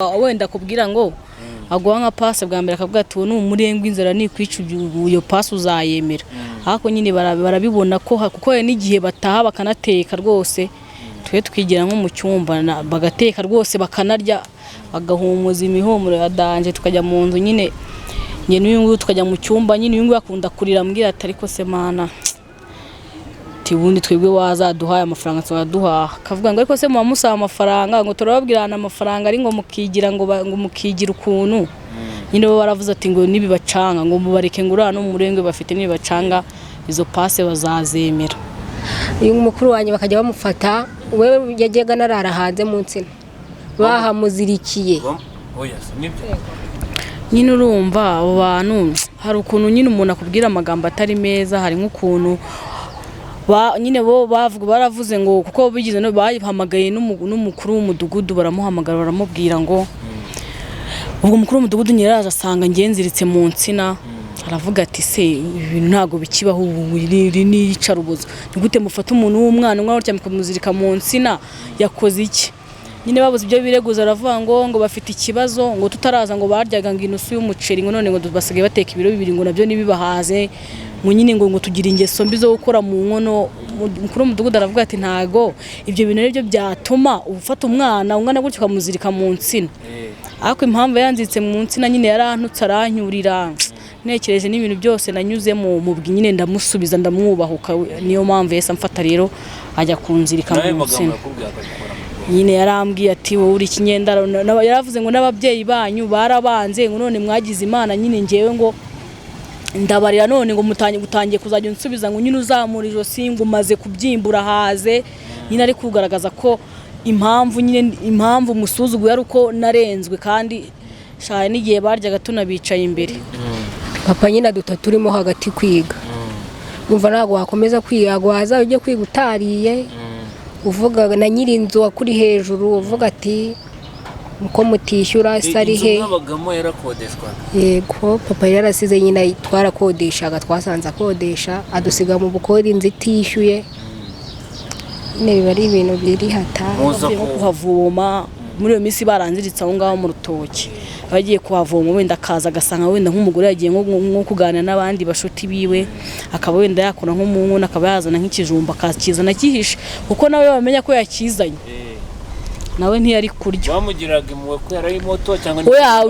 wenda kubwira ngo aguha nka passe bwa mbere akavuga ati ni umurengwe inzara ni kwica iyo passe uzayemera ariko nyine barabibona ko kuko n'igihe bataha bakanateka rwose twe twigira nko mu cyumba bagateka rwose bakanarya bagahumuza imihumuro ya danje tukajya mu nzu nyine n'uyu nguyu tukajya mu cyumba nyine uyu nguyu akunda kurira ambwira ati ariko se mana ubundi twebwe wazaduhaye amafaranga twaduhaha kavuga ngo ariko se muba musaba amafaranga ngo turababwirana amafaranga ari ngo mukigira ngo mukigira ukuntu nyine bo baravuze ati ngo nibibacanga ngo mubareke ngo urana umurengwe bafite nibibacanga izo passe bazazemera. Uyu mukuru wanjye bakajya bamufata wewe yajyaga narara hanze mu nsina bahamuzirikiye nyine urumva abo bantu hari ukuntu nyine umuntu akubwira amagambo atari meza hari nk'ukuntu nyine bo baravuze ngo kuko bigize no bahamagaye n'umukuru w'umudugudu baramuhamagara baramubwira ngo ubwo umukuru w'umudugudu nyiraje asanga ngenziritse mu nsina aravuga ati se ibintu ntago bikibaho iri ni icarubozo gute mufata umuntu w'umwana umwe urya mukamuzirika mu nsina yakoze iki nyine babuze ibyo bireguza aravuga ngo bafite ikibazo ngo tutaraza ngo baryaga ngo inusu y'umuceri ngo none ngo basigaye bateka ibiro bibiri ngo nabyo nibibahaze ngo nyine ngo tugira ingeso mbi zo gukora mu nkono mukuru w'umudugudu aravuga ati ntago ibyo bintu nibyo byatuma ufata umwana gutyo ukamuzirika mu nsina ariko impamvu yanzitse mu nsina nyine yarantutse aranyurira nekereje n'ibintu byose nanyuzemo mu nyine ndamusubiza ndamwubahuka niyo mpamvu yese amfata rero ajya kunzirika mu nsina nyine yarambwiye ati wowe uri kinyendara yaravuze ngo n'ababyeyi banyu barabanze ngo none mwagize imana nyine ngewe ngo ndabarira none ngo gutangiye kuzajya unsubiza ngo nyine uzamura ijosi ngo umaze kubyimbura haze nyine ari kugaragaza ko impamvu musuzuguye ari uko narenzwe kandi shaye n'igihe baryaga tunabicaye imbere papa nyine turimo hagati kwiga umva ntabwo wakomeza kwiga waza ujye kwiga utariye uvuga na nyirinzu wakuri hejuru uvuga ati uko mutishyura sarihe yego papa yarasize nyine twarakodeshaga twasanze akodesha adusiga mu bukori inzu itishyuye nyine biba ari ibintu biri hatari kuhavoma muri iyo minsi baranziritse aho ngaho mu rutoki bagiye kuhavoma wenda akaza agasanga wenda nk'umugore yagiye nko kuganira n'abandi bashuti biwe akaba wenda yakora nko mu nkono akaba yazana nk'ikijumba akakizana kihishe kuko nawe bamenya ko yakizanye nawe ntiyari kurya bamugiraga imwe ko yari moto cyangwa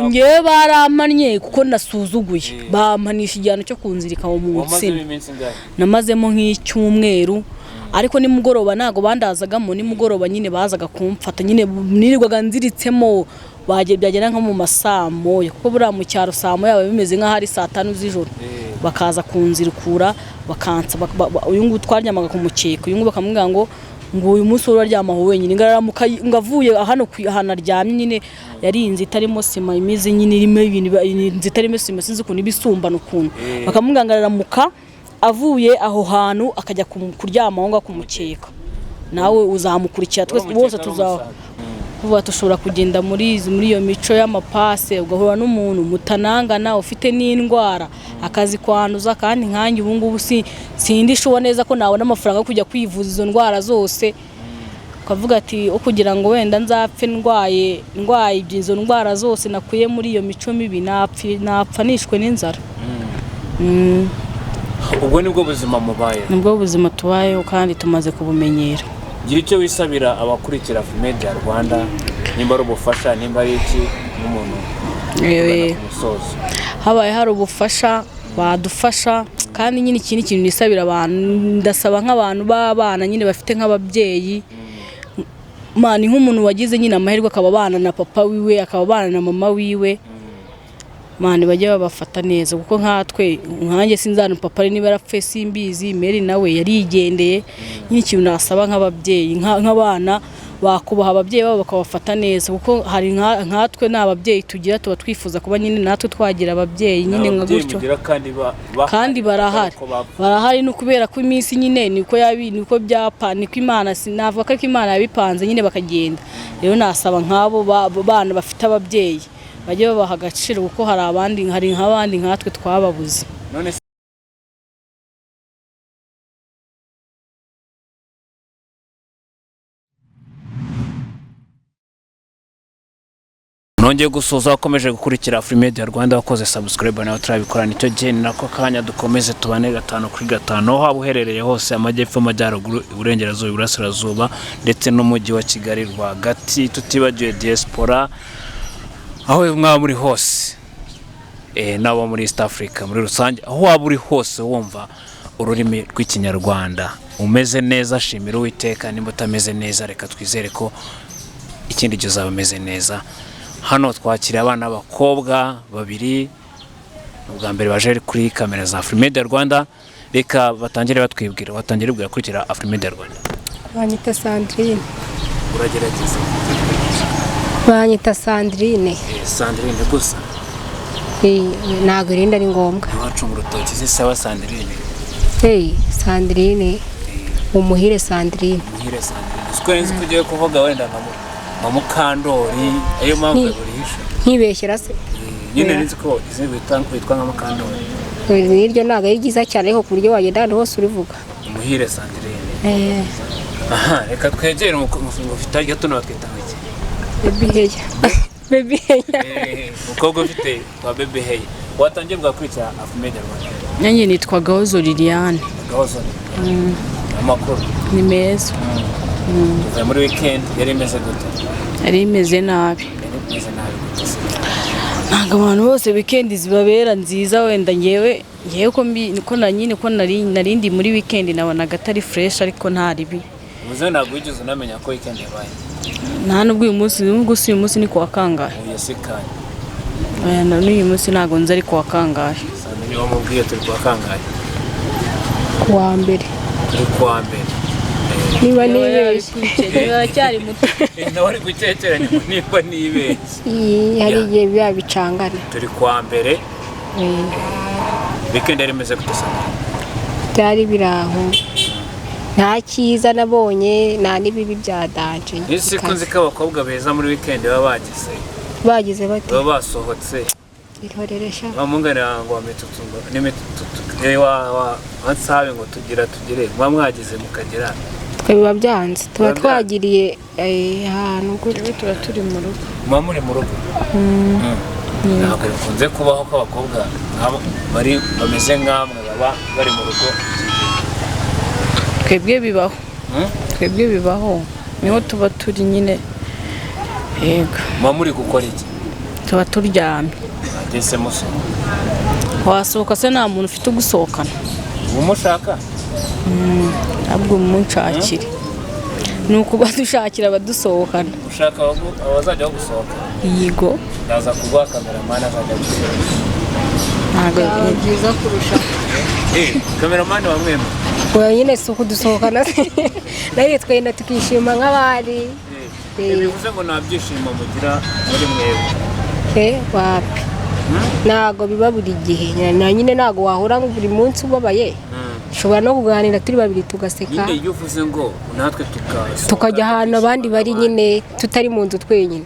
ngewe baramanye kuko nasuzuguye bampanisha igihano cyo kunzirika mu nsina namazemo nk'icyumweru ariko nimugoroba ntago bandazagamo nimugoroba nyine bazaga kumfata nyine nirirwaga nziritsemo byagera nko mu masamo kuko buriya mu cyaro samo yaba bimeze nk'ahari saa 5 z'ijoro bakaza kunzirikura bakansa uyu nguyu twaryamaga ku mukeka uyu nguyu bakamubwira ngo uyu munsi uraryamaho wenyine ngaramuka ngavuye hano ahantu aryamye nyine yari inzu itarimo sima imizi nyine irimo ibintu inzu itarimo sima sinzi ukuntu ibisumbana ukuntu bakamubwira ngaramuka avuye aho hantu akajya kuryama aho ngaho ku mukeka nawe uzamukurikira twese bose kuba tushobora kugenda muri iyo mico y'amapase ugahura n'umuntu mutanangana ufite n'indwara akazi kwanduza kandi nkanjye ubu ngubu sindishuba neza ko nabona amafaranga yo kujya kwivuza izo ndwara zose ukavuga ati kugira ngo wenda nzapfe ndwaye izo ndwara zose nakuye muri iyo mico mibi napfa nishwe n'inzara ubwo nibwo buzima mubaye nibwo buzima tubayeho kandi tumaze kubumenyera gira icyo wisabira abakurikira Media Rwanda nimba ari ubufasha nimba ari iki n'umuntu habaye hari ubufasha badufasha kandi nyine ikindi kintu nisabira abantu ndasaba nk'abantu b'abana nyine bafite nk'ababyeyi mani nk'umuntu wagize nyine amahirwe akaba abana na papa wiwe akaba abana na mama wiwe mani bajye babafata neza kuko nkatwe nkanjye sinzana papa niba yarapfe simbizi Mary nawe yarigendeye nyine ikintu nasaba nk'ababyeyi nk'abana bakubaha ababyeyi babo bakabafata neza kuko hari nkatwe n'ababyeyi tugira tuba twifuza kuba nyine natwe twagira ababyeyi nyine nka gutyo kandi barahari no kubera ko iminsi nyine niko byapa niko Imana sinavuga ko Imana yabipanze nyine bakagenda rero nasaba nk'abo bana bafite ababyeyi bajye babaha agaciro kuko hari nk'abandi nkatwe twababuze. nongeye gusoza wakomeje gukurikira Afrimedia Rwanda wakoze subscribe nawe turabikora nicyo gihe nako kanya dukomeze tubane 5 kuri 5 aho haba uherereye hose amajyepfo amajyaruguru iburengerazuba iburasirazuba ndetse n'umujyi wa Kigali rwagati tutibagiwe diaspora aho mwaba muri hose nabo muri East Africa muri rusange aho waba uri hose wumva ururimi rw'ikinyarwanda umeze neza shimira Uwiteka nimba utameze neza reka twizere ko ikindi gihe uzaba umeze neza. Hano twakiriye abana b'abakobwa babiri ubwa mbere baje kuri kamera za Afrimedia Rwanda, reka batangire batwibwira watangire bwa kurikira Afrimedia Rwanda. Banyita Sandrine. Uragerageza. Banyita Sandrine. Sandrine gusa. Ntago irinda ari ngombwa. Iwacu mu rutoki sawa Sandrine. Sandrine. Umuhire Sandrine. Umuhire Sandrine. Sikorenze kugiye kuvuga wenda na Mukandori ayo mpamvu burisha. Nkibeshyera se. Nyine nzi ko izi witwa nka Mukandori. Niryo ntago ari byiza cyane ko kuryo wagenda hose urivuga. Umuhire Sandrine. Aha, reka twegere umufungo ufite arya tuno batwita iki? Baby Heya. Baby Heya. Ukobwa ufite kwa Baby Heya. Watangiye bwa kurikira Afrimedia Rwanda. Nanjye nitwa Gahozo Liliane. Gahozo. Amakuru ni meza. Tuvuye muri weekend yari imeze gute? Yari imeze nabi. Imeze nabi gute? Ntabwo abantu bose weekend zibabera nziza wenda ngewe ko niko nanyine ko narindi muri weekend nabonaga atari fresh ariko nta ribi. Muze ntabwo wigeze unamenya ko weekend yabaye. Nta nubwo uyu munsi ni kuwa kangahe. Yasikanye. N'uyu munsi ntabwo nzi ari kuwa kangahe. Sandrine wamubwiye turi kuwa kangahe? Kuwa mbere. Turi kuwa mbere. Niba nibeshye. Baracyari muto. Ntawari guceceranya niba nibeshye. Hari igihe biba bicangana. Turi kuwa mbere. Weekend yari imeze gute Sandrine? Byari biraho. Nta cyiza nabonye nta nibibi byadanje. Ese kunzi ko abakobwa beza muri weekend baba bagize bati baba basohotse ihoreresha bamungana ngo ametutungo n'imitutu wa ansabe ngo tugire mwagize mukagera biba byanze tuba twagiriye ahantu gutyo tuba turi mu rugo muri mu rugo ntabwo bikunze kubaho ko abakobwa bari bameze nk'amwe baba bari mu rugo twebwe bibaho niho tuba turi nyine yego muri gukora iki? tuba turyamye ageze musoma wasohoka se nta muntu ufite ugusohokana umushaka ntabwo umunshakire ni ukuba dushakira abadusohokana ushaka abazajya gusohoka yego yaza kuguha kameramani azajya gusohoka ntabwo byiza kurusha kameramani wamwema oya nyine si ukudusohokana nayo twenda tukishima nk'abari bivuze ngo nta byishimo mugira muri mwebwe wapi ntabwo biba buri gihe na nyine ntabwo wahora buri munsi ubabaye ushobora no kuganira turi babiri tugaseka nyine iyo uvuze ngo natwe tukajya ahantu abandi bari nyine tutari mu nzu twenyine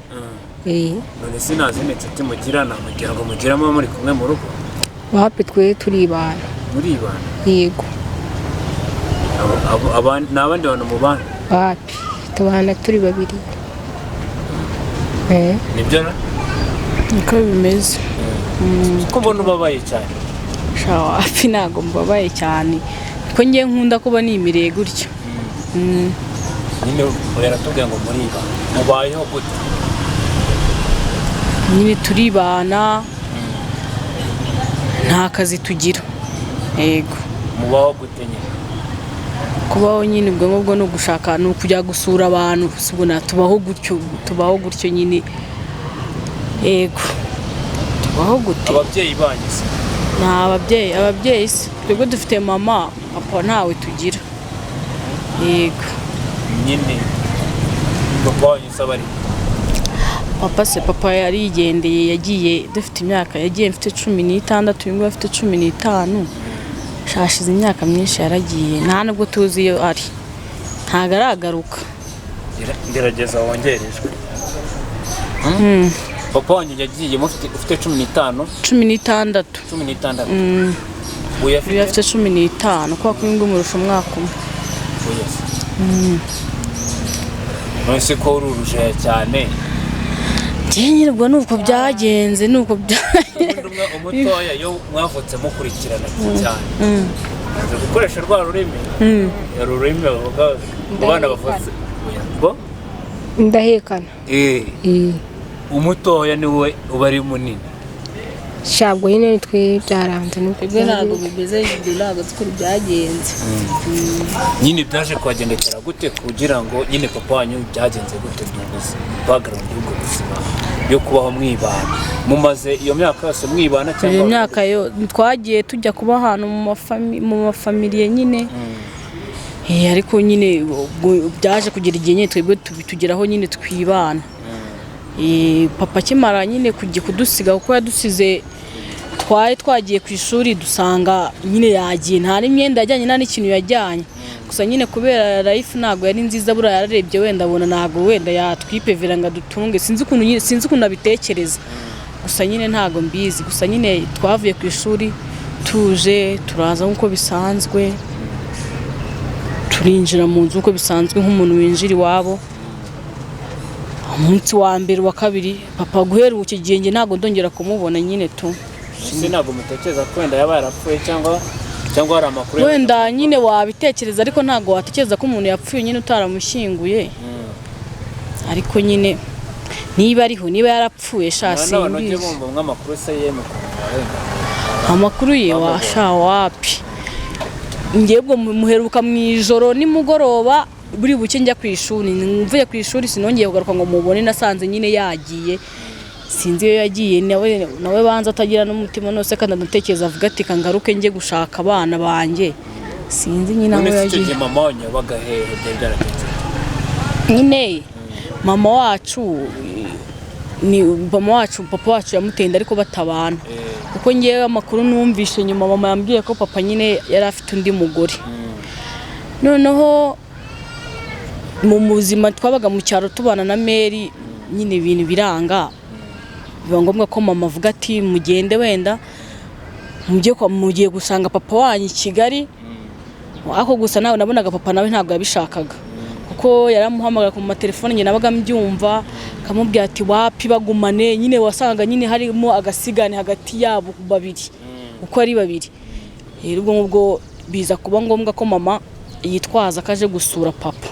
none sinazindi nshuti mugirana mugira ngo mugiramo muri kumwe mu rugo wapi twe turibana yego ni abandi bantu mu bana wapi tubana turi babiri nibyo niko bimeze ko mbona ubabaye cyane wapi ntabwo mbabaye cyane ko ngiye nkunda kuba nimireye gutyo nyine uratubwira ngo muribana mubayeho gute nyine turibana nta kazi tugira yego mubaho gute nyine kubaho nyine ubwo ngubwo no gushaka no kujya gusura abantu sibona tubaho gutyo nyine yego tubaho gute ababyeyi banyise nta ababyeyi se twebwe dufite mama papa ntawe tugira yego nyine papa wanyise abari papa yarigendeye yagiye dufite imyaka yagiye mfite 16 uyu nguyu afite 15 shashize imyaka myinshi yaragiye nta nubwo tuzi iyo ari ntago aragaruka gerageza wongerejwe papa wanjye yagiye ufite 16 uyu afite 15 kwa kwinga umurusha umwaka umwe none ko ururuje cyane nyine ubwo nuko byagenze nuko umutoya yo mwavutse mukurikirana cyane aza gukoresha rwa rurimi rurimi bavuga abana bavutse ngo ndahekana umutoya niwe uba ari munini shabwo nyine nitwe byaranze nuko ntabwo bimeze ntabwo tukuri byagenze nyine byaje kwagendekera gute kugira ngo nyine papa wanyu byagenze gute byubuze background y'ubwo buzima yo kubaho mwibana mumaze iyo myaka yose mwibana cyangwa iyo myaka yo twagiye tujya kuba ahantu mu mafamiliye nyine ariko nyine byaje kugira igihe nyine twebwe tugeraho nyine twibana papa akimara nyine kujya kudusiga kuko yadusize twagiye ku ishuri dusanga nyine yagiye nta n'imyenda yajyanye nta n'ikintu yajyanye gusa nyine kubera life ntabwo yari nziza buriya yararebye wenda abona ntabwo wenda yatwipevera ngo adutunge sinzi ukuntu abitekereza gusa nyine ntabwo mbizi gusa nyine twavuye ku ishuri tuje turaza nk'uko bisanzwe turinjira mu nzu nk'uko bisanzwe nk'umuntu winjira iwabo umunsi wa mbere wa kabiri papa guhera ubu kigiye ntabwo ndongera kumubona nyine tu ntabwo mutekereza ko wenda yaba yarapfuye cyangwa hari amakuru wenda nyine wabitekereza ariko ntabwo watekereza ko umuntu yapfuye nyine utaramushyinguye ariko nyine niba yarapfuye simbizi amakuru ye washa wapi ngebwo muheruka mu ijoro nimugoroba buri buke njya ku ishuri mvuye ku ishuri sinongeye kugaruka ngo mubone nasanze nyine yagiye sinzi iyo yagiye nawe banza atagira n'umutima nose kandi ndatekereza avuga ati kangaruke njye gushaka abana banjye sinzi nyine aho yagiye mama wanyu bagahehe byaragenze nyine mama wacu papa wacu yamutenda ariko batabana kuko ngewe amakuru numvishe nyuma mama yambwiye ko papa nyine yari afite undi mugore noneho mu buzima twabaga mu cyaro tubana na Mary nyine ibintu biranga biba ngombwa ko mama avuga ati mugende wenda mugiye gusanga papa wanyu i Kigali ako gusa nawe nabonaga papa nawe ntabwo yabishakaga kuko yaramuhamagara ku matelefone nyine nabaga mbyumva kamubwira ati wapi bagumane nyine wasanga nyine harimo agasigane hagati yabo babiri uko ari babiri rero ubwo ngubwo biza kuba ngombwa ko mama yitwaza kaje gusura papa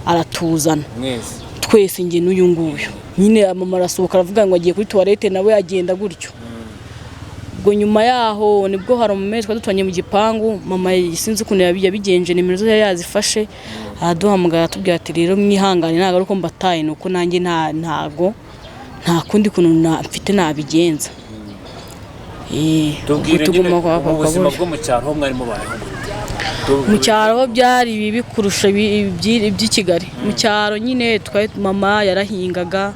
aratuzana twese nge n'uyu nguyu nyine mama arasohoka aravuga ngo agiye kuri toilette nawe agenda gutyo ubwo nyuma yaho nibwo hari umumezi twadutanye mu gipangu mama sinzi ukuntu yabigenje nimero zo yazifashe araduhamagara atubwira ati rero mwihangane ntabwo ari uko mbataye nuko nanjye nta kundi kuntu mfite nabigenza tuguma kwa papa ubuzima bwo mu cyaro ho mwari mubayeho mu cyaro byari bibi kurusha iby'i Kigali mu cyaro nyine mama yarahingaga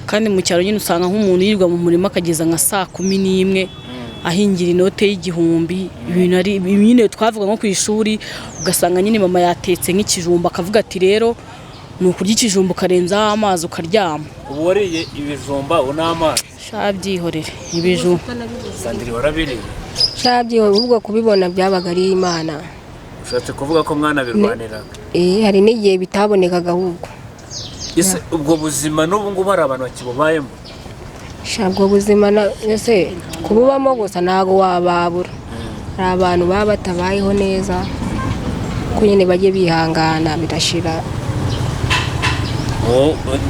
kandi mu cyaro nyine usanga nk'umuntu yirirwa mu murima akageza nka 11:00 ahingira inote y'igihumbi ibintu ari nyine twavuga nko ku ishuri ugasanga nyine mama yatetse nk'ikijumba akavuga ati rero ni ukurya ikijumba ukarenzaho amazi ukaryama ubu wariye ibijumba n'amazi shabyihorere ibijumba Sandrine warabiriye shabyihorere ubwo kubibona byabaga ari Imana ushatse kuvuga ko mwana birwaniraga hari n'igihe bitabonekaga ahubwo ubwo buzima n'ubu ngubu hari abantu bakibubayemo shabwo buzima ese kububamo gusa ntago wababura hari abantu baba batabayeho neza ko nyine bajye bihangana birashira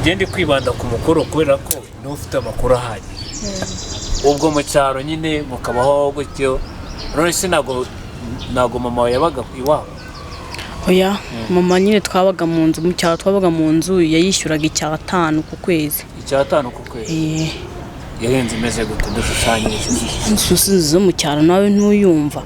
ngende kwibanda ku mukuru kubera ko niwe ufite amakuru ahagije ubwo mu cyaro nyine mukabaho gutyo none se ntago mama yabaga iwabo oya mama nyine twabaga mu nzu mu cyaro twabaga mu nzu yayishyuraga 5,000 ku kwezi 5,000 ku kwezi yarenze imeze gute dushushanyije inzu zo mu cyaro nawe ntuyumva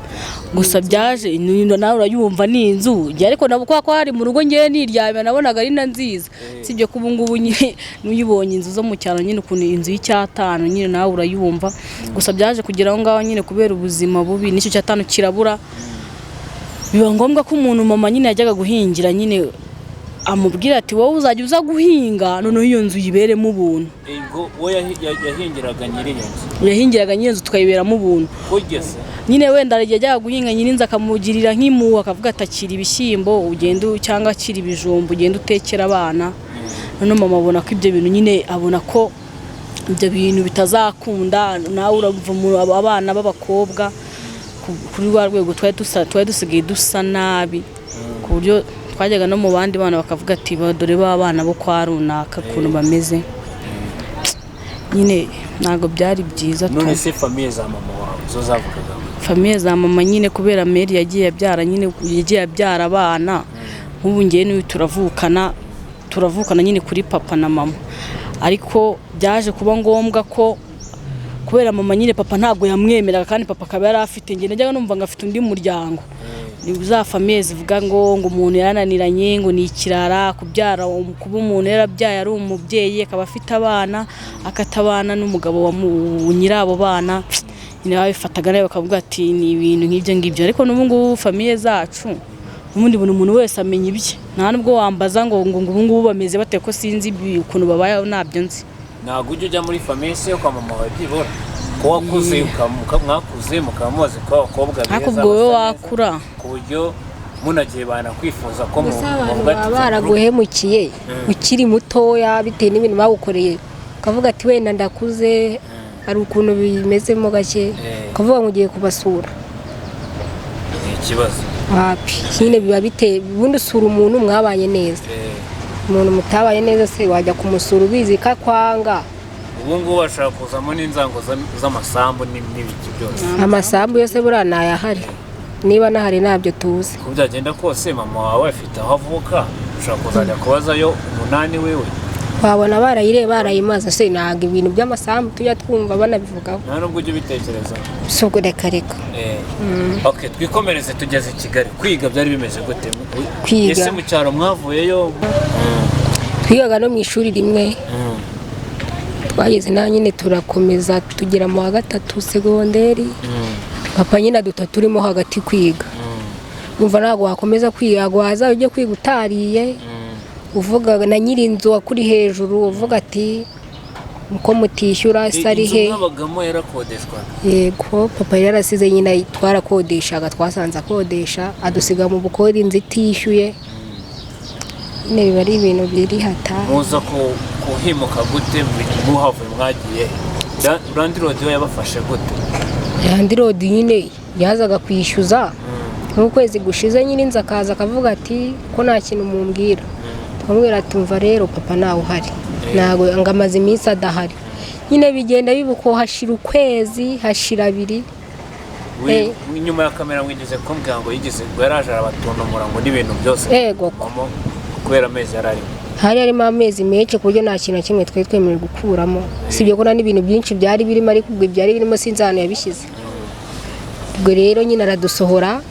gusa byaje nawe urayumva ni inzu ariko nabo kwa hari mu rugo ngiye niryamye nabonaga ari na nziza sibyo kubu ngubu nyine nuyibonye inzu zo mu cyaro nyine ukuntu inzu y'5,000 nyine nawe urayumva gusa byaje kugira aho ngaho nyine kubera ubuzima bubi n'icyo 5,000 kirabura biba ngombwa ko umuntu mama nyine yajyaga guhingira nyine amubwira ati wowe uzajya uza guhinga noneho iyo nzu yiberemo ubuntu we yahingiraga nyiriyo nzu yahingiraga nyine nzu tukayiberamo ubuntu nyine wenda yajyaga guhinga nyirinzi akamugirira nk'imu akavuga ati akira ibishyimbo ugenda cyangwa akira ibijumba ugenda utekera abana noneho mama abona ko ibyo bintu nyine abona ko ibyo bintu bitazakunda nawe urava abana b'abakobwa kuri rwa rwego twari dusigaye dusa nabi ku buryo twajyaga no mu bandi bana bakavuga ati dore ba bana bo kwa runaka ukuntu bameze nyine ntabwo byari byiza. None se famiye za mama wawe zo zavugaga? Famiye za mama nyine kubera Mary yagiye abyara abana nk'ubu ngiye niwe turavukana nyine kuri papa na mama, ariko byaje kuba ngombwa ko kubera mama nyine papa ntabwo yamwemeraga kandi papa akaba yari afite njye najyaga numva ngo afite undi muryango, ni za famiye zivuga ngo umuntu yarananiranye ngo ni ikirara kubyara, kuba umuntu yarabyaye ari umubyeyi akaba afite abana akatabana n'umugabo wa nyirabo bana nyine babifataga nawe bakavuga ati ni ibintu nk'ibyo ngibyo. Ariko n'ubu ngubu famiye zacu ubundi umuntu wese amenya ibye, nta nubwo wambaza ngo ubu ngubu bameze bate ko sinzi ukuntu babayeho ntabyo nzi. Ntabwo ujya muri famiye se yo kwa mama wawe byibora ko wakuze mwakuze mukaba muzi ko abakobwa beza ariko ubwo wowe wakura ku buryo munagiye banakwifuza ko baba baraguhemukiye ukiri mutoya bitewe n'ibintu bawukoreye ukavuga ati wenda ndakuze hari ukuntu bimezemo gake ukavuga ngo ugiye kubasura. Ni ikibazo hapi nyine biba biteye ubundi usura umuntu mwabanye neza, umuntu mutabaye neza se wajya kumusura ubizi ko akwanga. Ubu ngubu bashaka kuzamo n'inzango z'amasambu n'ibiki byose. Amasambu yose buriya ntayahari, niba nahari ntabyo tuzi. Uko byagenda kose mama wawe afite aho avuka ushobora kuzajya kubazayo umunani wewe wabona barayimaze se ntabwo ibintu by'amasambu tujya twumva banabivugaho. nta nubwo ujya ubitekereza si ubwo reka okay, twikomereze tugeze i Kigali. Kwiga byari bimeze gute? Kwiga ese mu cyaro mwavuyeyo? Twigaga no mu ishuri rimwe twageze na nyine turakomeza tugera mu wa gatatu segonderi papa nyine duta turimo hagati kwiga. Umva ntabwo wakomeza kwiga waza ujye kwiga utariye uvuga na nyirinzu wakuri hejuru uvuga ati uko mutishyura sarihe. Inzu yarakodeshwa? Yego papa yarasize nyine twarakodeshaga, twasanze akodesha adusiga mu bukode inzu itishyuye. Nyine biba ari ibintu biri hatari. Muza kuhimuka gute muhavuye mwagiye? Landlord we yabafashe gute? Landlord nyine yazaga kwishyuza nk'ukwezi gushize nyine inzu akaza akavuga ati ko nta kintu mumbwira. Twamwira tumva rero papa nawe uhari ntago ngamaze iminsi adahari. Nyine bigenda bibuko hashira ukwezi hashira abiri. Nyuma ya kamera mwigeze kumbwira ngo yigeze yaraje arabatondomora ngo n'ibintu byose. Yego kubera amezi yararimo. Hari harimo amezi menshi ku buryo nta kintu kimwe twari twemerewe gukuramo. Sibyo ko n'ibintu byinshi byari birimo ariko ubwo byari birimo sinzi ahantu yabishyize. Ubwo rero nyine aradusohora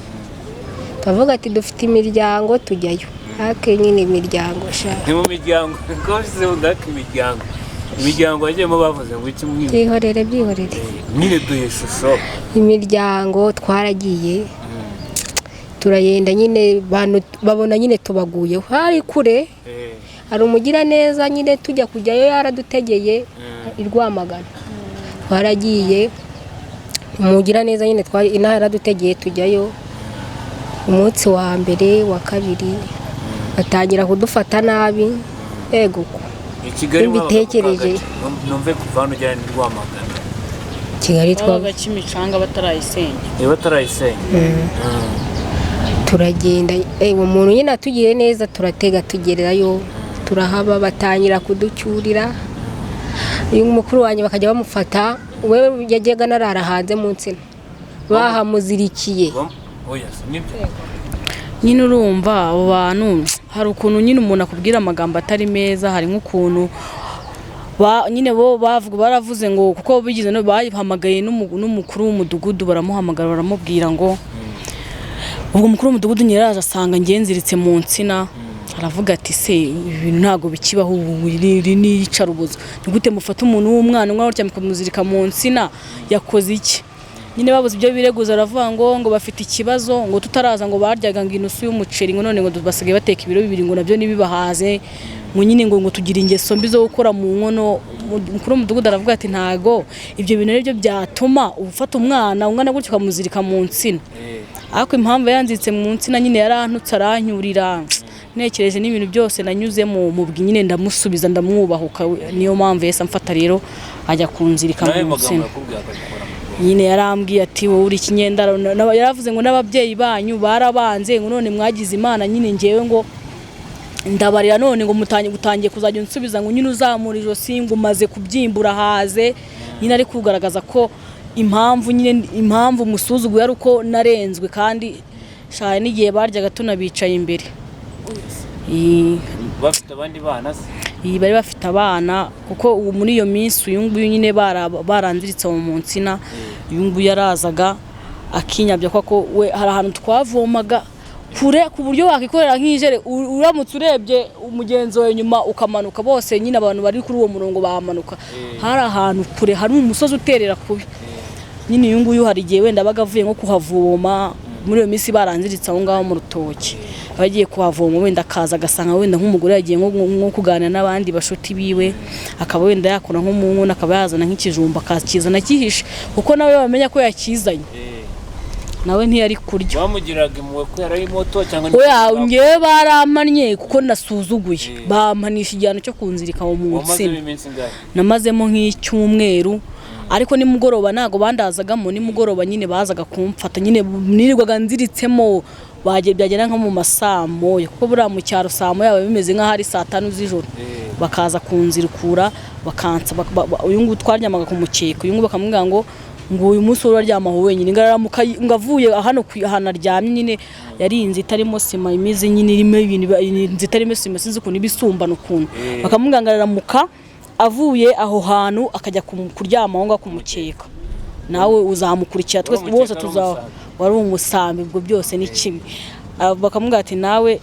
tuvuga ati dufite imiryango tujyayo. Hake nyine imiryango sha. Ni mu miryango rwose ugaka imiryango yagiyemo bavuze ngo iki mwine. Byihorere nyine duhe ishusho. Imiryango twaragiye turayenda nyine babona nyine tubaguyeho hari kure. Hari umugira neza nyine tujya kujyayo yaradutegeye irwamagana. Twaragiye umugira neza nyine inaha yaradutegeye tujyayo. Umunsi wa mbere wa kabiri batangira kudufata nabi. Yego i Kigali mbitekereje numve kuva hano ujyana n'Rwamagana. Kigali twabaga Kimicanga batarayisenya. Turagenda umuntu nyine atugiye neza turatega tugererayo turahaba batangira kuducyurira. Uyu mukuru wanjye bakajya bamufata wewe yajyaga narara hanze mu nsina bahamuzirikiye. Nyine urumva abo bantu hari ukuntu nyine umuntu akubwira amagambo atari meza, hari nk'ukuntu nyine bo baravuze ngo kuko bigize no bahamagaye n'umukuru w'umudugudu baramuhamagara baramubwira ngo ubwo umukuru w'umudugudu nyiraje asanga ngenziritse mu nsina. Aravuga ati se ibintu ntago bikibaho ubu ni icarubuzo, ni gute mufata umuntu w'umwana umwe urya mukamuzirika mu nsina yakoze iki? Nyine babuze ibyo bireguza aravuga ngo bafite ikibazo ngo tutaraza ngo baryaga ngo inusu y'umuceri ngo none ngo basigaye bateka ibiro bibiri ngo nabyo nibibahaze ngo nyine ngo tugira ingeso mbi zo gukora mu nkono. Umukuru w'umudugudu aravuga ati ntago ibyo bintu nibyo byatuma ufata umwana gutyo ukamuzirika mu nsina. Ariko impamvu yanzitse mu nsina nyine yarantutse aranyurira nekereje n'ibintu byose nanyuzemo nyine ndamusubiza ndamwubahuka niyo mpamvu yese amfata rero ajya kunzirika mu nsina nyine yarambwiye ati wowe uri ikinyendaro yaravuze ngo n'ababyeyi banyu barabanze ngo none mwagize imana nyine ngewe ngo ndabarira none ngo gutangiye kuzajya unsubiza ngo nyine uzamura ijosi ngo umaze kubyimbura haze nyine ari kugaragaza ko impamvu musuzuguye ari uko narenzwe kandi shaye n'igihe baryaga tunabicaye imbere bafite abandi bana se bari bafite abana kuko muri iyo minsi uyu nguyu nyine baranziritse mu nsina uyu nguyu yarazaga akinyabya ko we hari ahantu twavomaga kure ku buryo wakikorera nk'ijere uramutse urebye umugenzi wawe nyuma ukamanuka bose nyine abantu bari kuri uwo murongo bamanuka hari ahantu kure hari umusozi uterera kubi nyine uyu nguyu hari igihe wenda bagavuye nko kuhavoma muri iyo minsi baranziritse aho ngaho mu rutoki abagiye kuhavoma wenda akaza agasanga wenda nk'umugore yagiye nko kuganira n'abandi bashuti biwe akaba wenda yakora nko mu nkono akaba yazana nk'ikijumba akakizana kihishe kuko nawe bamenya ko yakizanye nawe ntiyari kurya bamugiraga impuhwe ko yari moto cyangwa ngewe baramannye kuko nasuzuguye bampanisha igihano cyo kunzirika mu nsina namazemo nk'icyumweru ariko nimugoroba ntago bandazagamo nimugoroba nyine bazaga kumfata nyine nirirwaga nziritsemo byagera nko mu masamo kuko buriya mu cyaro samo yabo bimeze nk'ahari 5 z'ijoro bakaza kunzirikura bakansa uyu nguyu twaryamaga ku mukeka uyu nguyu bakamubwira ngo uyu munsi uraryamaho wenyine ngaramuka ngavuye hano ahantu aryamye nyine yari inzu itarimo sima imize nyine irimo ibintu inzu itarimo sima sinzi ukuntu ibisumbana ukuntu bakamubwira ngaramuka avuye aho hantu akajya kuryama aho ngaho ku mukeka nawe uzamukurikira twese bose wari umusambi ubwo byose ni kibi bakamubwira ati nawe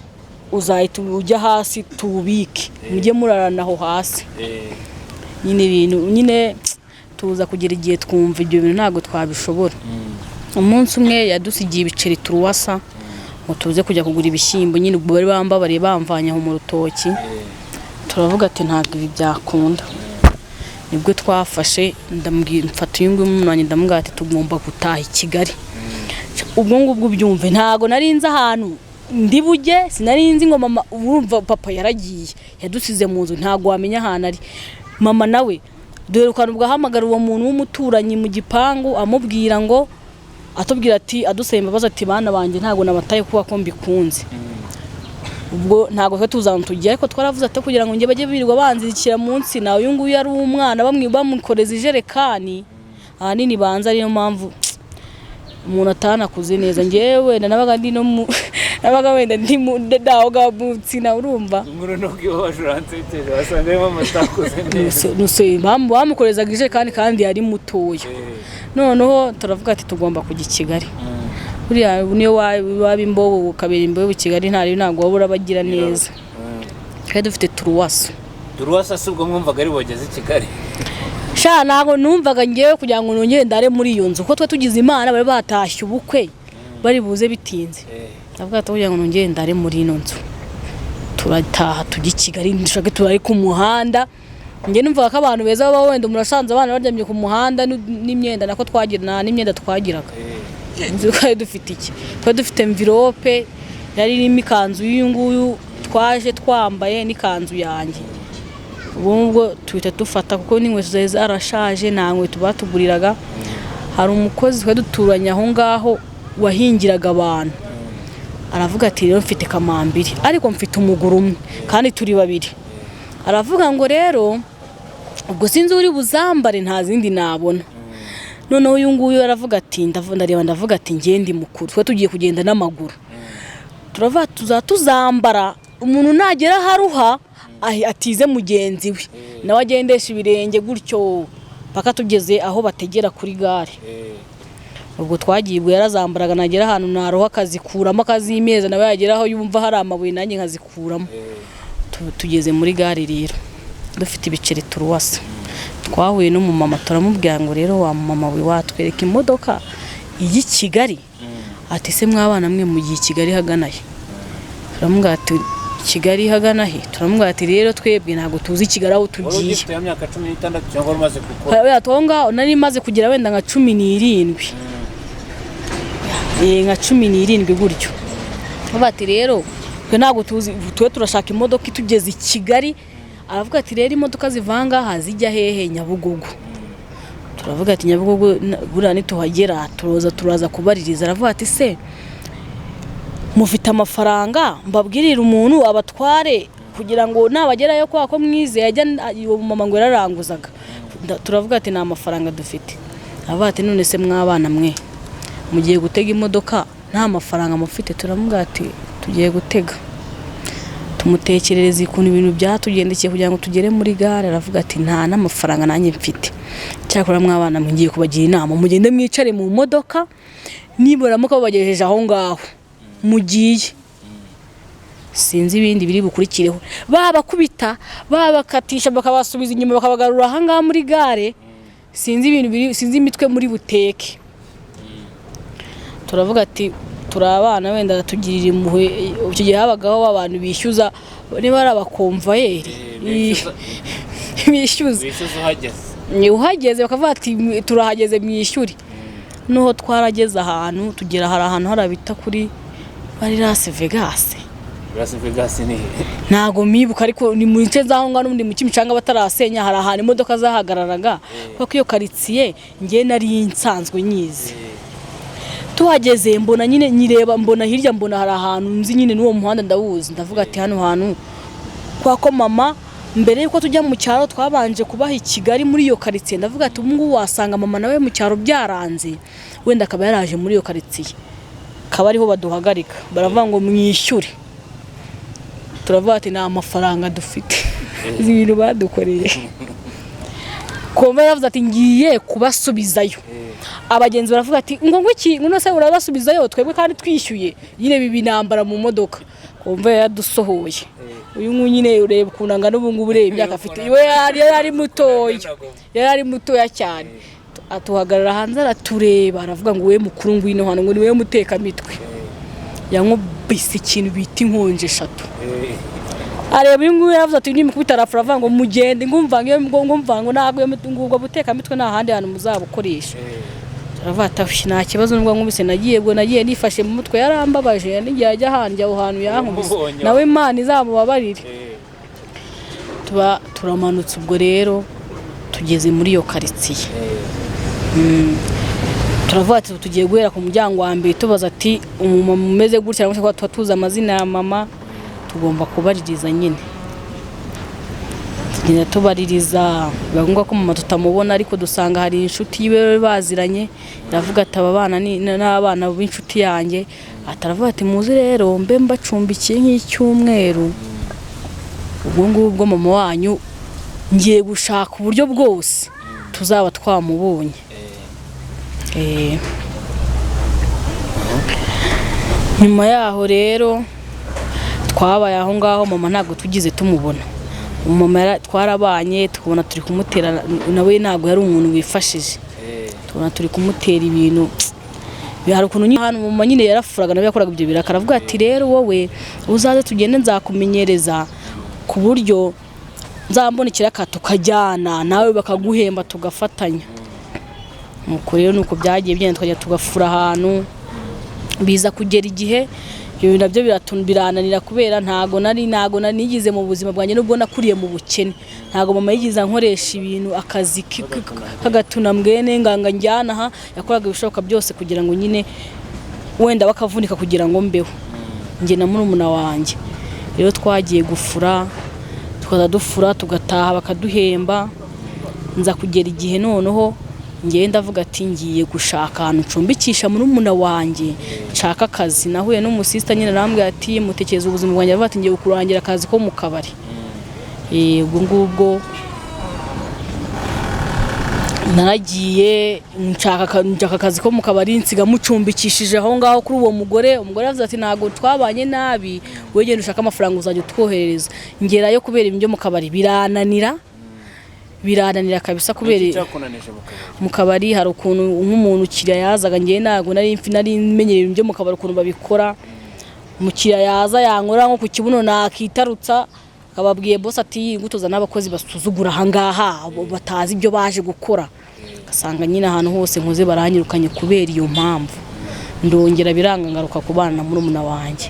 uzahita ujya hasi tubike mujye murarana aho hasi nyine ibintu nyine tuza kugira igihe twumva ibyo bintu ntabwo twabishobora umunsi umwe yadusigiye ibiceri turuwasa ngo tuze kujya kugura ibishyimbo nyine ubwo bari bambabariye bamvanye aho mu rutoki turavuga ati ntabwo ibi byakunda nibwo twafashe mfata uyu nguyu umunani ndamubwira ati tugomba gutaha i Kigali ubwo ngubwo byumve ntago narinze ahantu ndi bujye sinarinzi ngo mama urumva papa yaragiye yadusize mu nzu ntago wamenya ahantu ari mama nawe duherukana ubwo ahamagara uwo muntu w'umuturanyi mu gipangu amubwira ngo atubwira ati adusaba imbabazi ati bana banjye ntago nabataye kuba ko mbikunze ubwo ntago twe tuzana tugiye ariko twaravuze ati kugira ngo nge bajye birirwa banzirikira munsi nawe uyu nguyu ari umwana bamukoreza ijerekani ahanini banza ariyo mpamvu umuntu atanakuze neza ngewe nabaga ndi no nabaga wenda ndi daho gabutsi na urumva inkuru no kwibajurantse iteje basanga arimo amatakuze neza nuse bamukorezaga ijerekani kandi yari mutoya noneho turavuga ati tugomba kujya i Kigali buriya niyo waba imbobo ukabera imbobo i Kigali ntabwo wabura bagira neza kandi dufite turuwasa si ubwo mwumvaga ari bogeze i Kigali sha ntago numvaga ngewe kugira ngo nongere ndare muri iyo nzu kuko twe tugize imana bari batashye ubukwe bari buze bitinze ndavuga ati kugira ngo nongere ndare muri ino nzu turataha tujya i Kigali ndishaka turari ku muhanda nge numvaga ko abantu beza baba wenda murasanze abana baryamye ku muhanda n'imyenda nako twagira n'imyenda twagiraga twari dufite iki twari dufite envelope yari irimo ikanzu y'uyu nguyu twaje twambaye n'ikanzu yanjye ubwo tuhita dufata kuko n'inkweto zari zarashaje nta nkweto batuguriraga hari umukozi twari duturanye aho ngaho wahingiraga abantu aravuga ati rero mfite kamambiri ariko mfite umuguru umwe kandi turi babiri aravuga ngo rero ubwo sinzi uri buzambare nta zindi nabona noneho uyu nguyu aravuga ati ndavuga ati ngende mukuru twe tugiye kugenda n'amaguru turava tuzambara umuntu nagera haruha atize mugenzi we nawe agendesha ibirenge gutyo paka tugeze aho bategera kuri gare ubwo twagibwe yarazambaraga nagera ahantu naroha akazikuramo akazimeza nawe yageraho yumva hari amabuye nanjye nkazikuramo tugeze muri gare rero dufite ibiceri turuwasa twahuye n'umumama turamubwira ngo rero wa mama we watwereka imodoka iyi Kigali ati se mwabana mwe mu gihe Kigali haganaye turamubwira ati Kigali hagana he turamubwira ati rero twebwe ntago tuzi Kigali aho tugiye ufite imyaka 16 cyangwa umaze gukora yatonga nari maze kugira wenda nka 17 nka 17 gutyo bati rero twe ntabwo tuzi twe turashaka imodoka itugeze i Kigali aravuga ati rero imodoka zivanga hazijya hehe Nyabugogo turavuga ati Nyabugogo buriya nituhagera turaza kubaririza aravuga ati se mufite amafaranga mbabwirira umuntu abatware kugira ngo nabagerayo kwa ko mwize yajya uwo mama ngo yararanguzaga turavuga ati nta mafaranga dufite aravuga ati none se mwabana mwe mugiye gutega imodoka nta mafaranga mufite turamuga ati tugiye gutega tumutekerereza ikuntu ibintu byatugendekeye kugira ngo tugere muri gare aravuga ati nta n'amafaranga nanjye mfite cyakora mwabana ngiye kubagira inama mugende mwicare mu modoka nibura muko babagejeje aho ngaho mugiye sinzi ibindi biri bukurikireho babakubita babakatisha bakabasubiza inyuma bakabagarura aha ngaha muri gare sinzi ibintu biri sinzi imitwe muri buteke turavuga ati turabana wenda tugirira impuhwe icyo gihe habagaho abantu bishyuza niba ari abakomvayeri bishyuza uhageze bakavuga ati turahageze mwishyuri noho twarageze ahantu tugera hari ahantu harabita kuri bari Las Vegas ni ntago mibuka ariko ni mu nce zaho ngano ndi mu Kimicanga batarasenya hari ahantu imodoka zahagararaga kuko iyo karitsiye ngiye nari nsanzwe nyize tuhageze mbona nyine nyireba mbona hirya mbona hari ahantu nzi nyine n'uwo muhanda ndawuzi ndavuga ati hano hantu kwa ko mama mbere yuko tujya mu cyaro twabanje kubaha i Kigali muri iyo karitsiye ndavuga ati umungu wasanga mama nawe mu cyaro byaranze wenda akaba yaraje muri iyo karitsiye kaba ariho baduhagarika baravuga ngo mwishyure turavuga ati nta mafaranga dufite ibintu badukoreye komva yavuze ati ngiye kubasubizayo abagenzi baravuga ati ngo ngwiki ngo se urabasubizayo twebwe kandi twishyuye nyine bibi nambara mu modoka komva yadusohoye uyu nyine ureba kunanga n'ubungu burebye akafite iwe yari mutoya cyane atuhagarara hanze aratureba aravuga ngo we mukuru ngwino hano ngo ni we muteka mitwe yankubise ikintu bita inkonje 3 areba ingu yavuze ati ni mukubita arafura avuga ngo mugende ngumva ngo ntabwo ngubwo buteka mitwe nta handi hantu muzabukoresha aravuga ati nta kibazo nubwo nkubise nagiye nifashe mu mutwe yarambabaje n'igihe ajya hanjye aho hantu yankubise nawe Imana izamubabarire turamanutse ubwo rero tugeze muri iyo karitsiye turavuga ati tugiye guhera ku muryango wa mbere tubaza ati umumama umeze gutya cyangwa se tuza amazina ya mama tugomba kubaririza nyine tugenda tubaririza bagomba ko mama tutamubona ariko dusanga hari inshuti yiwe baziranye iravuga ati aba bana ni n'abana b'inshuti yanjye ataravuga ati muzi rero mbe mbacumbikiye nk'icyumweru ubwo ngubwo mama wanyu ngiye gushaka uburyo bwose tuzaba twamubonye nyuma yaho rero twabaye aho ngaho mama ntabwo tugize tumubona mama twarabanye tukubona turi kumutera nawe ntabwo yari umuntu wifashije tubona turi kumutera ibintu bihari ukuntu nyine hano mama nyine yarafuraga nawe yakoraga ibyo biraka aravuga ati rero wowe uzaze tugende nzakumenyereza ku buryo nzambona ikiraka tukajyana nawe bakaguhemba tugafatanya nuko rero nuko byagiye byenda twajya tugafura ahantu biza kugera igihe ibyo nabyo birananira kubera ntago nigize mu buzima bwanjye nubwo nakuriye mu bukene ntago mama yigiza nkoresha ibintu akazi kagatuna mwene nganga njyana aha yakoraga ibishoboka byose kugira ngo nyine wenda bakavunika kugira ngo mbeho nge na murumuna wanjye rero twagiye gufura tukaza dufura tugataha bakaduhemba nza kugera igihe noneho ngiye ndavuga ati ngiye gushaka ahantu ncumbikisha murumuna wanjye nshaka akazi nahuye n'umusista nyine arambwira ati mutekereza ubuzima bwanjye avuga ati ngiye kurangira akazi ko mu kabari ubwo ngubwo naragiye nshaka akazi ko mu kabari nsiga mucumbikishije aho ngaho kuri uwo umugore yavuze ati ntago twabanye nabi wegenda ushaka amafaranga uzajya twoherereza ngerayo kubera ibyo mu kabari birananira kabisa kubera mu kabari hari ukuntu nk'umuntu kiriya yazaga ngiye ntago nari menyereye ibyo mu kabari ukuntu babikora umukiriya yaza yankora nko ku kibuno nakitarutsa ababwiye boss ati gutoza n'abakozi basuzugura ahangaha batazi ibyo baje gukora gasanga nyine ahantu hose nkoze baranyirukanye kubera iyo mpamvu ndongera biranga ngaruka kubana na murumuna wanjye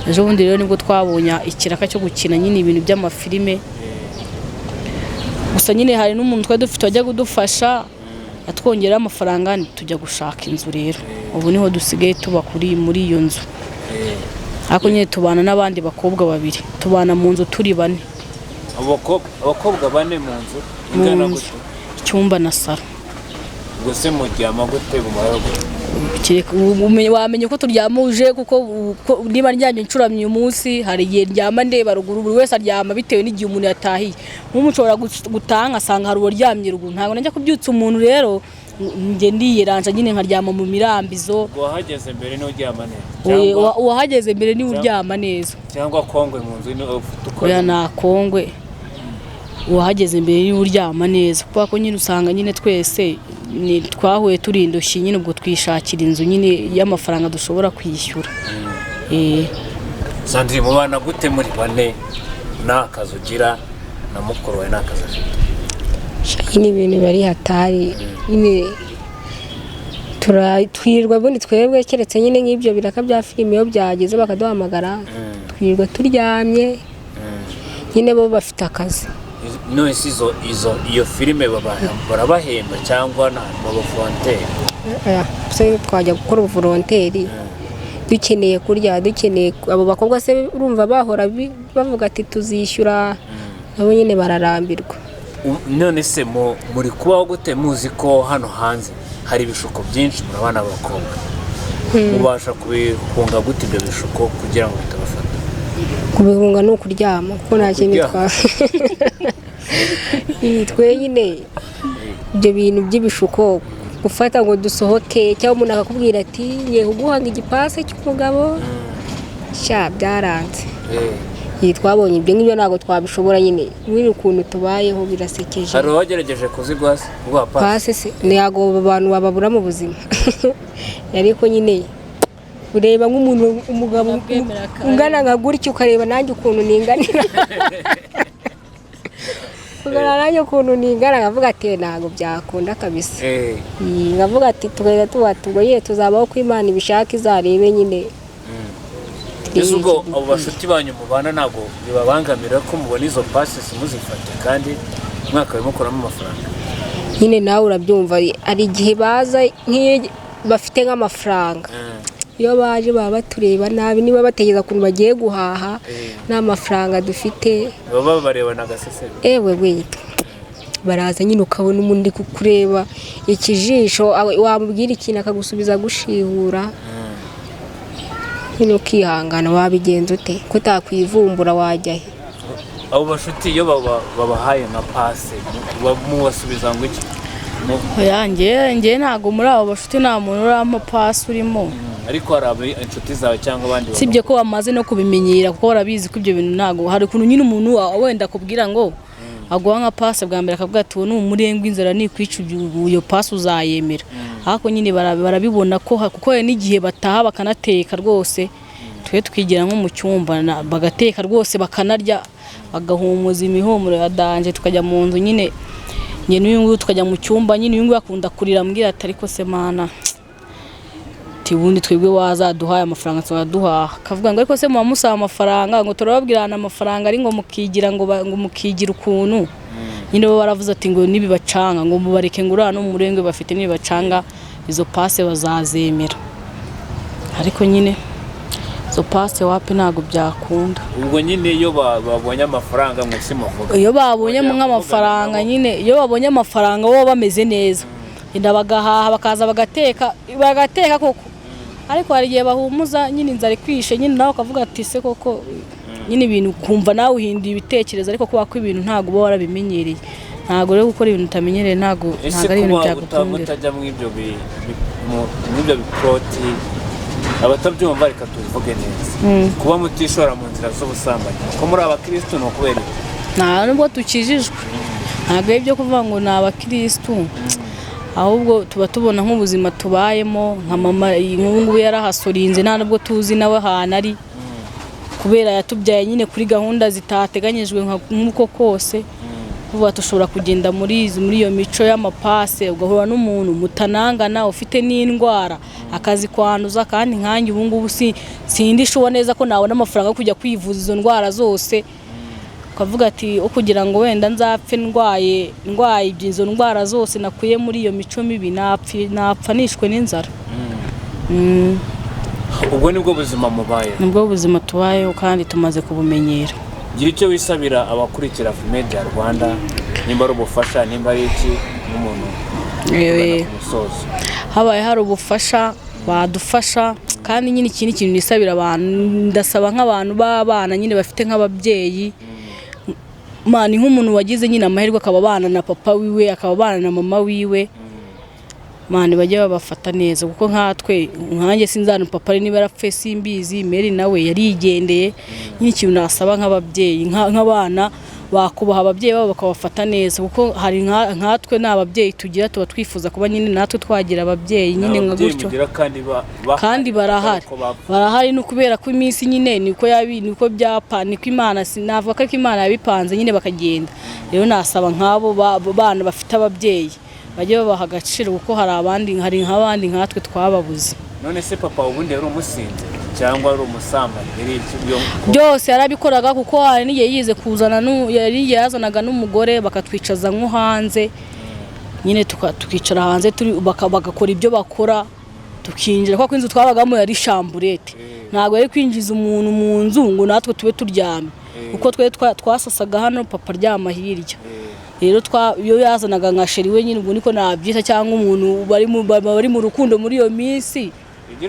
ejo bundi rero nibwo twabonye ikiraka cyo gukina nyine ibintu by'amafilime gusa nyine hari n'umuntu twari dufite wajya kudufasha atwongerera amafaranga tujya gushaka inzu rero ubu niho dusigaye tuba muri iyo nzu ariko nyine tubana n'abandi bakobwa babiri tubana mu nzu turi bane abakobwa bane mu nzu ingana gute icyumba na saro ubwo se muryama gute bumara wamenye ko turyama uje kuko niba ndyamye ncuramye uyu munsi hari igihe ndyama ndeba ruguru buri wese aryama bitewe n'igihe umuntu yatahiye nk'umushobora gutaha ngasanga hari uwaryamye ruguru ntabwo najya kubyutsa umuntu rero njye ndiyeranja nyine nkaryama mu mirambizo wahageze mbere niwe uryama neza wahageze mbere niwe uryama neza cyangwa kongwe mu nzu ufite uko oya nta kongwe wahageze mbere niwe uryama neza kubera ko nyine usanga nyine twese twahuye turi indushyi nyine ubwo twishakira inzu nyine y'amafaranga dushobora kwishyura Sandrine mubana gute muri bane nta kazi ugira na mukuru wawe nta kazi afite nyine ibintu bari hatari nyine twirwa bundi twebwe keretse nyine nk'ibyo biraka bya filime iyo byageze bakaduhamagara twirwa turyamye nyine bo bafite akazi none iyo filime barabahemba cyangwa nta volontaire twajya gukora ubuvolonteri dukeneye kurya dukeneye abo bakobwa se urumva bahora bavuga ati tuzishyura nabo nyine bararambirwa none se muri kubaho gute muzi ko hano hanze hari ibishuko byinshi muri abana b'abakobwa mubasha kubihunga gute ibyo bishuko kugira ngo bitabafata kubihunga ni ukuryama kuko nta kindi twe nyine ibyo bintu by'ibishuko gufata ngo dusohoke cyangwa umuntu akakubwira ati ngiye kuguhanga igipasi cy'umugabo byaranze twabonye ibyo ngibyo ntabwo twabishobora nyine muri ukuntu tubayeho birasekeje hari uwagerageje kuziguha pasi ntabwo abantu bababura mu buzima ariko nyine ureba nk'umuntu umugabo ungana nka gutya ukareba nanjye ukuntu ninganira nanjye ukuntu ningana nkavuga ati ntabwo byakunda kabisa nkavuga ati tugahita tuba tuzabaho ko Imana ibishaka izarebe nyine ese ubwo abo bashuti banyu mubana ntabwo bibabangamira ko mubona izo pasesi muzifate kandi umwaka barimo kuramo amafaranga nyine nawe urabyumva hari igihe baza nk'iyo bafite nk'amafaranga iyo baje baba batureba nabi niba bategeza ukuntu bagiye guhaha nta mafaranga dufite baba barebana agaseseme wita baraza nyine ukabona umuntu uri kukureba ikijisho wamubwira ikintu akagusubiza gushihura nyine ukihangana wabigenza ute ko utakwivumbura wajya he abo bashuti iyo babahaye nka pase mubasubiza ngo iki njye ntabwo muri abo bashuti nta muntu uramo pasi urimo ariko hari inshuti zawe cyangwa abandi sibye ko bamaze no kubimenyera kuko barabizi ko ibyo bintu ntabwo hari ukuntu nyine umuntu wenda akubwira ngo aguha nka pasi bwa mbere akavuga ati ubu ni umurengwe inzara nikwica iyo pasi uzayemera ariko nyine barabibona ko kuko hari n'igihe bataha bakanateka rwose twe twigira nko mu cyumba bagateka rwose bakanarya bagahumuza imihumuro ya danje tukajya mu nzu nyine n'uyu nguyu tukajya mu cyumba nyine uyu nguyu akunda kurira ambwira ati ariko se mana ubundi twebwe wazaduhaye amafaranga tuzaduhaha akavuga ngo ariko se muba musaba amafaranga ngo turababwirana amafaranga ari ngo mukigira ngo mukigira ukuntu nyine bo baravuze ati ngo nibibacanga ngo mubareke ngo uriya n'umurengwe bafite nibibacanga izo pase bazazemera ariko nyine izo pase wapi ntabwo byakunda ubwo nyine iyo babonye amafaranga mwese muvuga iyo babonye nk'amafaranga nyine iyo babonye amafaranga bo bameze neza inda bagahaha bakaza bagateka koko ariko hari igihe bahumuza nyine inzara ikwishe nyine nawe ukavuga ati se koko nyine ibintu kumva nawe uhinduye ibitekerezo ariko kuba ko ibintu ntabwo uba warabimenyereye ntabwo rero gukora ibintu utamenyereye ntabwo ari ibintu byagukundira mutajya mw'ibyo biproti abatabyumva reka tubivuge neza kuba mutishora mu nzira z'ubusambanyi ko muri abakirisitu ni ukubera nta nubwo tukijijwe ntabwo ari ibyo kuvuga ngo ni abakirisitu ahubwo tuba tubona nk'ubuzima tubayemo nka mama nk'ubu yarahasorinze nta nubwo tuzi nawe ahantu ari kubera yatubyaye nyine kuri gahunda zitateganyijwe nk'uko kose kuvuga tushobora kugenda muri iyo mico y'amapase ugahura n'umuntu mutanangana ufite n'indwara akazi kwanduza kandi nkanjye ubu ngubu sindishuwa neza ko nabona amafaranga yo kujya kwivuza izo ndwara zose ukavuga ati kugira ngo wenda nzapfe ndwaye izo ndwara zose nakuye muri iyo mico mibi napfa nishwe n'inzara. Ubwo nibwo buzima mubaye? Nibwo buzima tubayeho kandi tumaze kubumenyera. Gira icyo wisabira abakurikira Afrimedia Rwanda, nimba ari ubufasha, nimba ari iki n'umuntu habaye hari ubufasha badufasha, kandi nyine ikindi kintu nisabira abantu, ndasaba nk'abantu b'abana nyine bafite nk'ababyeyi, mani nk'umuntu wagize nyine amahirwe akaba abana na papa wiwe, akaba abana na mama wiwe, mani bajye babafata neza, kuko nkatwe nkanjye sinzana papa niba yarapfuye simbizi, Mary nawe yarigendeye. Nyine ikintu nasaba nk'ababyeyi nk'abana bakubaha ababyeyi babo bakabafata neza, kuko hari nkatwe n'ababyeyi tugira tuba twifuza kuba nyine natwe twagira ababyeyi nyine nka gutyo, kandi barahari no kubera ko iminsi nyine niko byapa, niko Imana sinavuga ko Imana yabipanze nyine bakagenda. Rero nasaba nk'abo bana bafite ababyeyi bajye babaha agaciro, kuko hari nk'abandi nkatwe twababuze. None se papa ubundi yari umusinzi cyangwa ari umusambanyi? Byose yarabikoraga, kuko hari n'igihe yize kuzana yazanaga n'umugore bakatwicaza nko hanze nyine tukicara hanze bagakora ibyo bakora tukinjira, kuko inzu twabagamo yari shamburete, ntabwo yari kwinjiza umuntu mu nzu ngo natwe tube turyamye, kuko twasasaga hano papa aryama hirya. Rero iyo yazanaga nka sheri we nyine ubwo niko nabyita, cyangwa umuntu bari mu rukundo muri iyo minsi,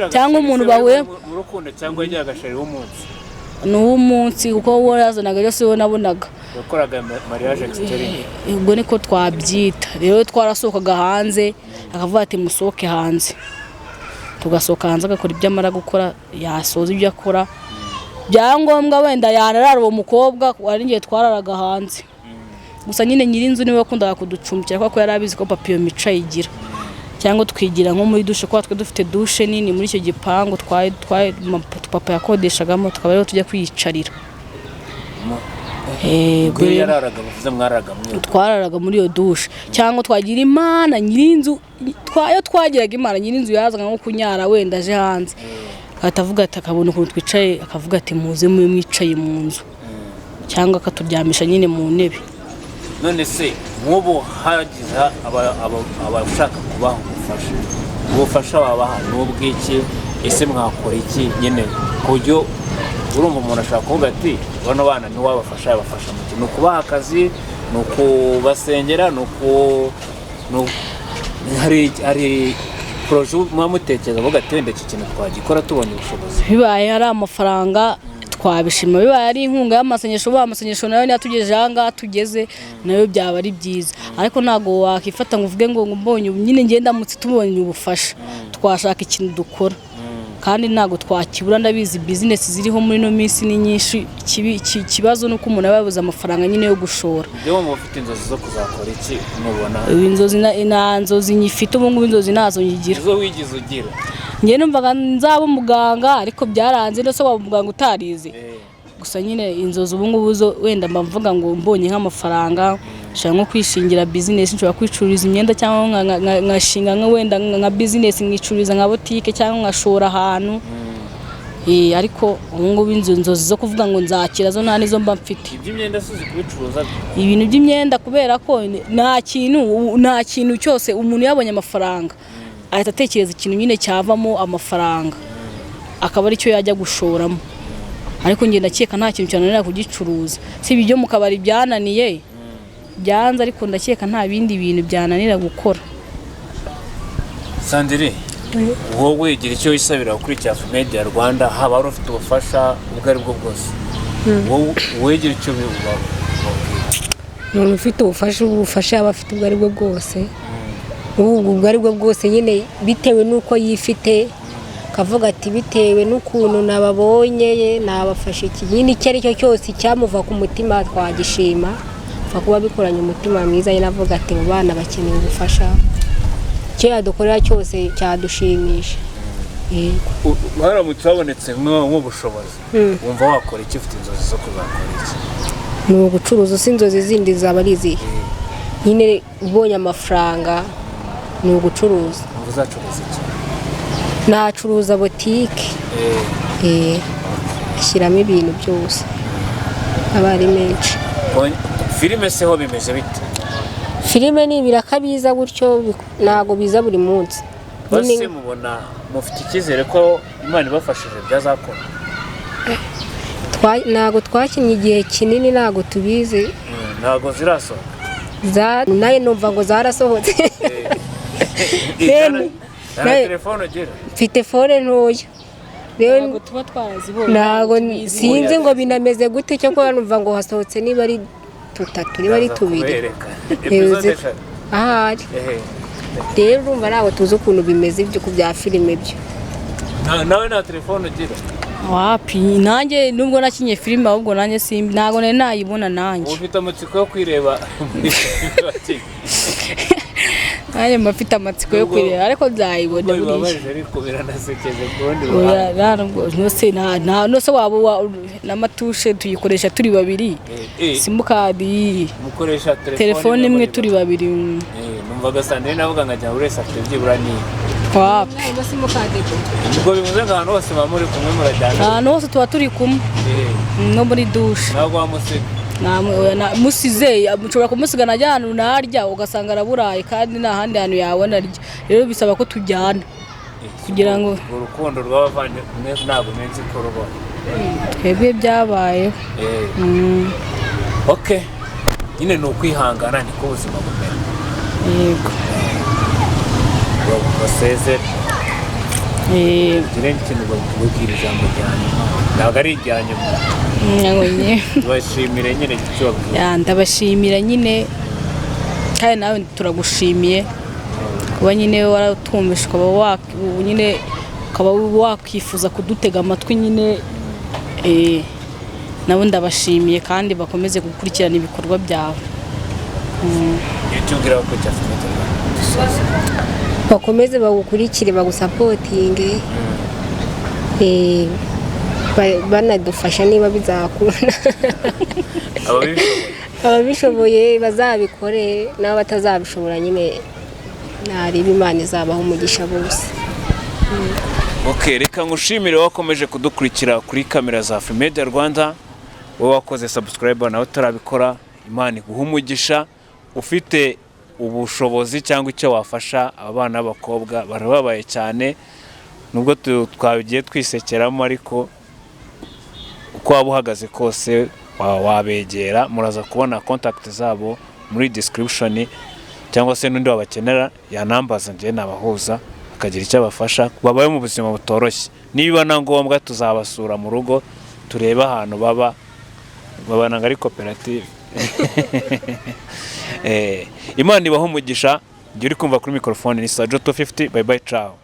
cyangwa umuntu bahuye mu rukundo, cyangwa yajyaga sheri w'umunsi n'umunsi, kuko uwo yazanaga byose we nabonaga yakoraga mariage externe. Ubwo niko twabyita. Rero twarasohokaga hanze akavuga ati musohoke hanze, tugasohoka hanze agakora ibyo amara gukora, yasoza ibyo akora, byangombwa wenda yanarara uwo mukobwa, ari ngiye twararaga hanze. Gusa nyine nyir'inzu niwe wakundaga kuducumbikira, kuko yari abizi ko papa iyo mico ayigira, cyangwa twigira nko muri dushe, kuko twe dufite dushe nini muri icyo gipangu papa yakodeshagamo, tukaba rero tujya kwiyicarira. Twararaga muri iyo dushe, cyangwa twagira Imana nyir'inzu, twagiraga Imana nyir'inzu yazaga nko kunyara wenda aje hanze, akavuga ati akabona ukuntu twicaye, akavuga ati muze mwicaye mu nzu, cyangwa akaturyamisha nyine mu ntebe. None se nk'ubu hagize abashaka kubaha ubufasha babaha n'ubw'iki? Ese mwakora iki nyine ku buryo urumva umuntu ashaka kuvuga ati bano bana ntiwabafasha, yabafasha mu kintu, ni ukubaha akazi, ni ukubasengera, hari poroje muba mutekereza avuga ati wenda iki kintu twagikora tubonye ubushobozi? Bibaye ari amafaranga twabishima, bibaye ari inkunga y'amasengesho nayo yatugejeje aha ngaha tugeze, nayo byaba ari byiza. Ariko ntabwo wakifata ngo uvuge ngo mbonye nyine ngenda ndamutse tubonye ubufasha, twashaka ikintu dukora, kandi ntabwo twakibura. Ndabizi business ziriho muri no minsi ni nyinshi, ikibazo nuko umuntu ababuza amafaranga nyine yo gushora. Byo mu bafite inzozi zo kuzakora iki mubona? Inzozi nyifite ubu ngubu, inzozi nazo nyigira. Izo wigize ugira? Njye numvaga nzaba umuganga, ariko byaranze, ndetse waba umuganga utarize. Gusa nyine inzozi ubu ngubu zo wenda mbavuga ngo mbonye nk'amafaranga, nshaka nko kwishingira business, nshobora kwicururiza imyenda, cyangwa nkashinga nka wenda nka business nkicururiza nka boutique, cyangwa nkashora ahantu. Ariko ubu ngubu inzozi zo kuvuga ngo nzakira zo nta nizo mba mfite. Iby'imyenda suzi kubicuruza? Ibintu by'imyenda, kubera ko nta kintu cyose umuntu yabonye amafaranga ahita atekereza ikintu nyine cyavamo amafaranga, akaba ari cyo yajya gushoramo. Ariko njye ndakeka nta kintu cyananira kugicuruza, si ibyo mu kabari byananiye byanze, ariko ndakeka nta bindi bintu byananira gukora. Sandrine, wowe gira icyo wisabira gukurikira Afrimedia Rwanda, haba ari ufite ubufasha ubwo ari bwo bwose, wowe gira icyo bivuga? Umuntu ufite ubufasha aba afite ubwo ari bwo bwose, ubwo ari bwo bwose nyine bitewe n'uko yifite, kavuga ati bitewe n'ukuntu nababonye nabafashe iki, nyine icyo ari cyo cyose cyamuva ku mutima twagishima, kuba bikoranye umutima mwiza, nyine avuga ati mu bana bakeneye ubufasha, icyo yadukorera cyose cyadushimisha. Haramutse habonetse nk'ubushobozi, wumva wakora iki? Ufite inzozi zo kuzakora iki? ni ugucuruza usi inzozi zindi zaba ari izihe nyine ubonye amafaranga ni ugucuruza uzacuruza iki nacuruza botike ashyiramo ibintu byose aba ari menshi filime se ho bimeze bite filime ni ibiraka biza gutyo ntago biza buri munsi bose mubona mufite icyizere ko Imana ibafashije byazakora ntago twakinnye igihe kinini ntago tubizi ntago zirasohoka naye numva ngo zarasohotse nta telefone ugira mfite fone ntoya ntabwo tuba twarazibonye ntago sinzi ngo binameze gute cyo kuba numva ngo hasohotse niba ari 3 niba ari 2 ahari rero urumva ntabwo tuzi ukuntu bimeze ibyo ku bya filime byo nawe nta telefone ugira wapi nanjye nubwo nakinye filime ahubwo nanjye simbi ntago nari nayibona nanjye ufite amatsiko yo kwireba nanjye mfite amatsiko yo kwireba ariko nzayibona buriya ariko biranasekeje kurundi nose waba n'amatushe tuyikoresha turi babiri simukadi mukoresha telefone imwe turi babiri numvaga sandrine navuga nkajya buri wese afite byibura ni wapi ubwo bivuze ngo ahantu hose muba muri kumwe murajyana ahantu hose tuba turi kumwe no muri dushe ntabwo wamusiga musize mushobora kumusiga najya ahantu narya ugasanga araburaye kandi nta handi hantu yabona arya rero bisaba ko tujyana kugira ngo urukundo rw'abavandimwe ntabwo menshi ko rubaho twebwe byabayeho okay nyine ni ukwihangana niko ubuzima bumera yego basezere gira ikintu babwira ijambo ryanyu ntabwo ari iryanyu bashimire nyine icyo babwira ndabashimira nyine kandi nawe turagushimiye kuba nyine waratwumvisha ukaba wakwifuza kudutega amatwi nyine nabo ndabashimiye kandi bakomeze gukurikirana ibikorwa byawe tubwira ko cyafite bakomeze bagukurikire bagusapotinge banadufasha niba bizakunda ababishoboye bazabikore n'abatazabishobora nyine ntareba Imana izabaho umugisha bose reka ngushimire wakomeje kudukurikira kuri kamera za Afrimedia Rwanda wowe wakoze subscribe nawe utarabikora Imana iguha umugisha ufite ubushobozi cyangwa icyo wafasha abana b'abakobwa barababaye cyane nubwo twabigiye twisekeramo ariko uko waba uhagaze kose wabegera muraza kubona contact zabo muri description cyangwa se n'undi wabakenera yanambaza njye nabahuza akagira icyo abafasha babaye mu buzima butoroshye niba na ngombwa tuzabasura mu rugo tureba ahantu babana ngari koperative Imana ibaho umugisha uri kumva kuri microphone ni Sajo 250 bye bye ciao